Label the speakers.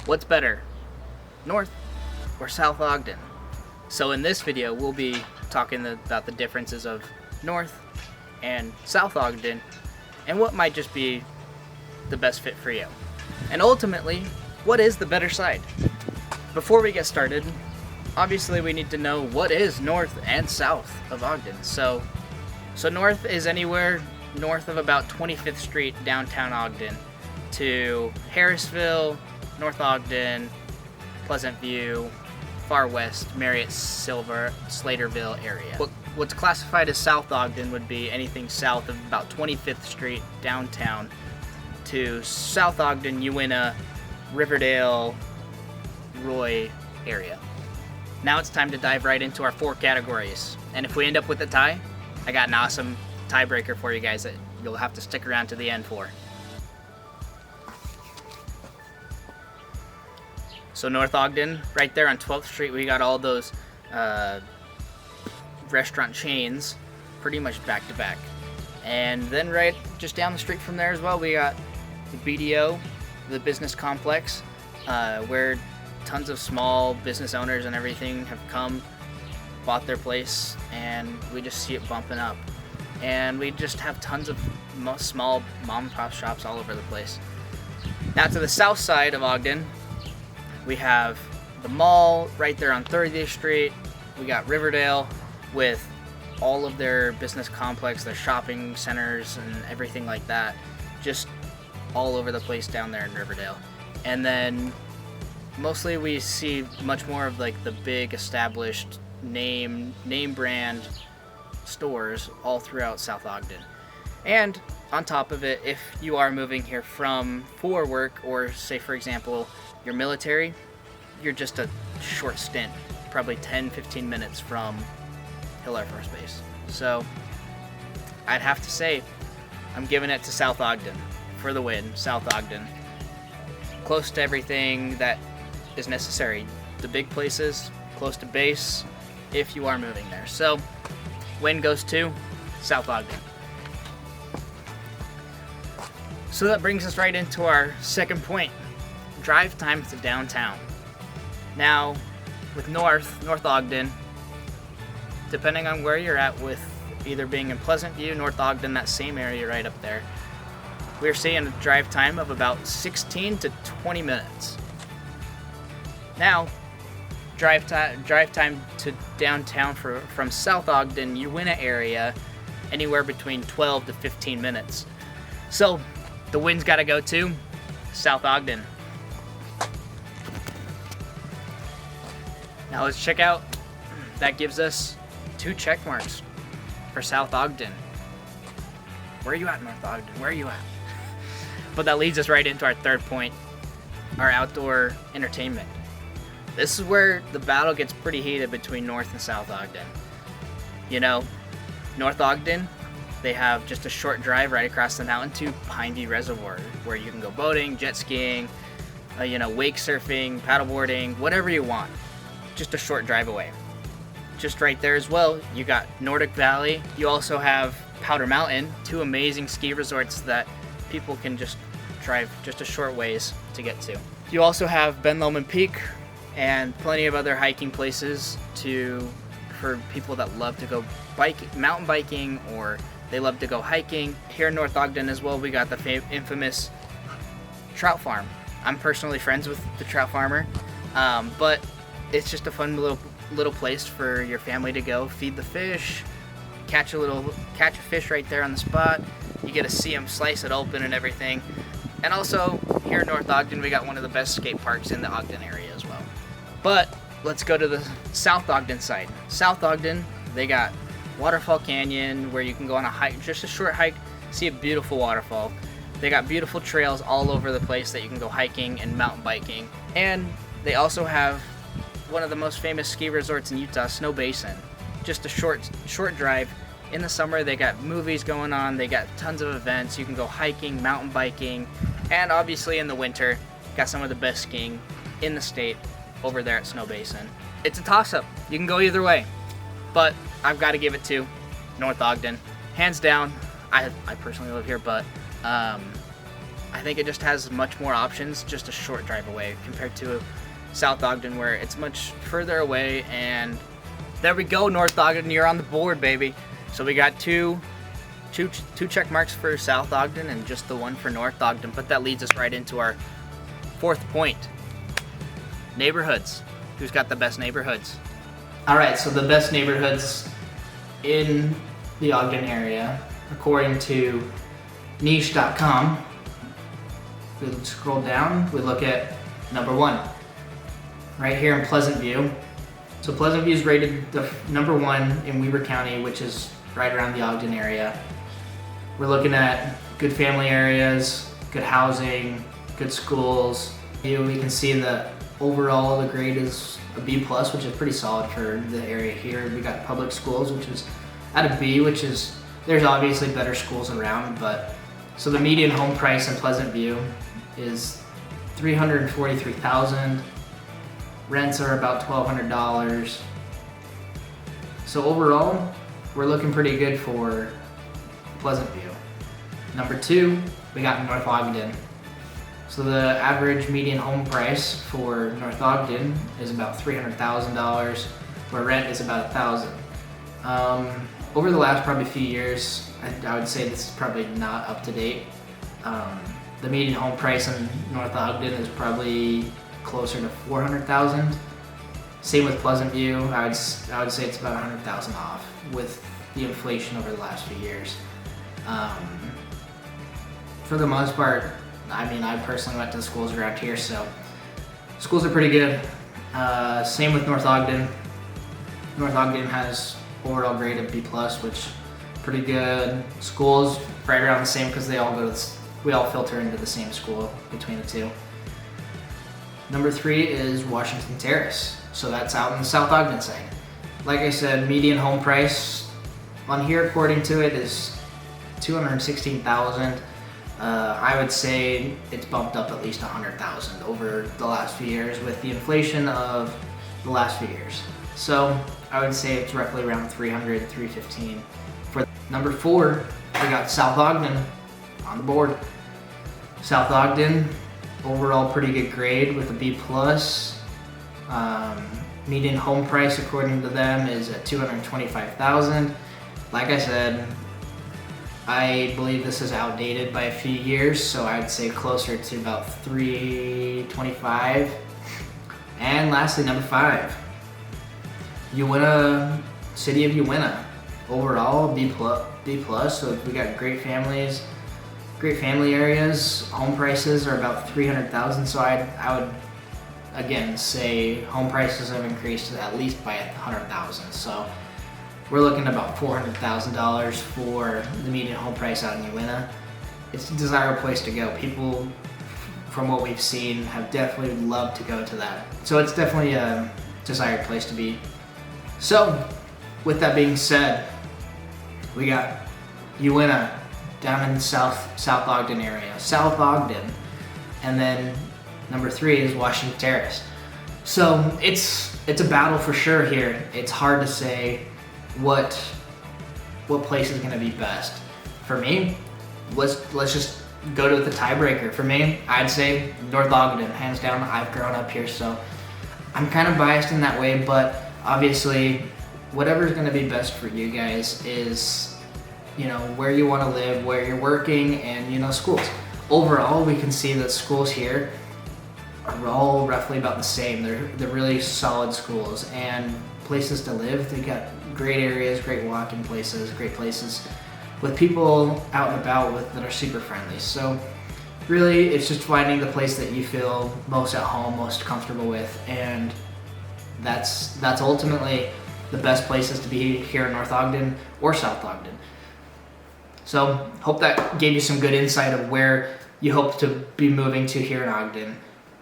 Speaker 1: What's better, North or South Ogden? So in this video, we'll be talking about the differences of North and South Ogden and what might just be the best fit for you. And ultimately, what is the better side? Before we get started, obviously we need to know what is north and south of Ogden. So north is anywhere north of about 25th Street, downtown Ogden, to Harrisville, North Ogden, Pleasant View, far west, Marriott, Silver, Slaterville area. What's classified as South Ogden would be anything south of about 25th Street, downtown, to South Ogden, Uinta, Riverdale, Roy area. Now it's time to dive right into our 4 categories. And if we end up with a tie, I got an awesome tiebreaker for you guys that you'll have to stick around to the end for. So North Ogden, right there on 12th Street, we got all those restaurant chains pretty much back to back. And then right just down the street from there as well, we got the BDO, the business complex, where tons of small business owners and everything have come, bought their place, and we just see it bumping up. And we just have tons of small mom and pop shops all over the place. Now to the south side of Ogden, we have the mall right there on 30th Street. We got Riverdale with all of their business complex, their shopping centers and everything like that, just all over the place down there in Riverdale. And then mostly we see much more of like the big established name brand stores all throughout South Ogden. And on top of it, if you are moving here for work, or say for example you're military, you're just a short stint, probably 10-15 minutes from Hill Air Force Base. So I'd have to say I'm giving it to South Ogden for the win. South Ogden, close to everything that is necessary, the big places, close to base if you are moving there. So win goes to South Ogden. So that brings us right into our second point, drive time to downtown. Now with North Ogden, depending on where you're at, with either being in Pleasant View, North Ogden, that same area right up there, we're seeing a drive time of about 16 to 20 minutes. Now, drive time to downtown from South Ogden, Uinta area, anywhere between 12 to 15 minutes. So the win's got to go to South Ogden. Now let's check out. That gives us 2 check marks for South Ogden. Where are you at, North Ogden? Where are you at? But that leads us right into our third point, our outdoor entertainment. This is where the battle gets pretty heated between North and South Ogden. You know, North Ogden, they have just a short drive right across the mountain to Pine View Reservoir, where you can go boating, jet skiing, wake surfing, paddleboarding, whatever you want. Just a short drive away. Just right there as well, you got Nordic Valley. You also have Powder Mountain, 2 amazing ski resorts that people can just drive just a short ways to get to. You also have Ben Lomond Peak and plenty of other hiking places for people that love to go mountain biking, or they love to go hiking. Here in North Ogden as well, we got the infamous trout farm. I'm personally friends with the trout farmer, but it's just a fun little place for your family to go feed the fish, catch a fish right there on the spot. You get to see them slice it open and everything. And also here in North Ogden, we got one of the best skate parks in the Ogden area as well. But let's go to the South Ogden side. South Ogden, they got Waterfall Canyon, where you can go on a hike, just a short hike, see a beautiful waterfall. They got beautiful trails all over the place that you can go hiking and mountain biking. And they also have one of the most famous ski resorts in Utah, Snow Basin. Just a short drive. In the summer, they got movies going on, they got tons of events. You can go hiking, mountain biking, and obviously in the winter, got some of the best skiing in the state over there at Snow Basin. It's a toss-up. You can go either way, but I've got to give it to North Ogden. Hands down. I personally live here, but I think it just has much more options, just a short drive away compared to South Ogden, where it's much further away. And there we go, North Ogden, you're on the board, baby. So we got two check marks for South Ogden and just the one for North Ogden, but that leads us right into our fourth point. Neighborhoods. Who's got the best neighborhoods? All right, so the best neighborhoods in the Ogden area, according to niche.com, we scroll down, we look at number 1, right here in Pleasant View. So Pleasant View is rated the number 1 in Weber County, which is right around the Ogden area. We're looking at good family areas, good housing, good schools. Here we can see that overall the grade is a B+, which is pretty solid for the area here. We got public schools, which is at a B, which is, there's obviously better schools around, but so the median home price in Pleasant View is $343,000. Rents are about $1,200. So overall, we're looking pretty good for Pleasant View. Number 2, we got North Ogden. So the average median home price for North Ogden is about $300,000, where rent is about $1,000. Over the last probably few years, I would say this is probably not up to date. The median home price in North Ogden is probably closer to $400,000. Same with Pleasant View. I would say it's about $100,000 off with the inflation over the last few years. For the most part, I mean, I personally went to the schools around here, so schools are pretty good. Same with North Ogden. North Ogden has overall grade of B+, which pretty good. Schools right around the same because they all we all filter into the same school between the two. Number 3 is Washington Terrace. So that's out in the South Ogden side. Like I said, median home price on here, according to it, is $216,000. I would say it's bumped up at least $100,000 over the last few years with the inflation of the last few years. So I would say it's roughly around $300, $315. For number 4, we got South Ogden on the board. South Ogden, overall pretty good grade with a B+. Median home price according to them is at $225,000. Like I said, I believe this is outdated by a few years, so I'd say closer to about $325,000. And lastly, number 5, Uinta, City of Uinta. Overall, B+. So we got great families, great family areas. Home prices are about $300,000. So I would again say home prices have increased at least by $100,000. So we're looking at about $400,000 for the median home price out in Uinta. It's a desirable place to go. People, from what we've seen, have definitely loved to go to that. So it's definitely a desired place to be. So, with that being said, we got Uinta down in the South Ogden area, South Ogden, and then number 3 is Washington Terrace. So it's a battle for sure here. It's hard to say what place is going to be best. For me, let's just go to the tiebreaker. For me, I'd say North Ogden, hands down. I've grown up here, so I'm kind of biased in that way, but obviously whatever's going to be best for you guys is, you know, where you want to live, where you're working, and, you know, schools. Overall, we can see that schools here are all roughly about the same. They're really solid schools, and places to live. They got great areas, great walking places, great places with people out and about that are super friendly. So really, it's just finding the place that you feel most at home, most comfortable with, and that's ultimately the best places to be here in North Ogden or South Ogden. So hope that gave you some good insight of where you hope to be moving to here in Ogden.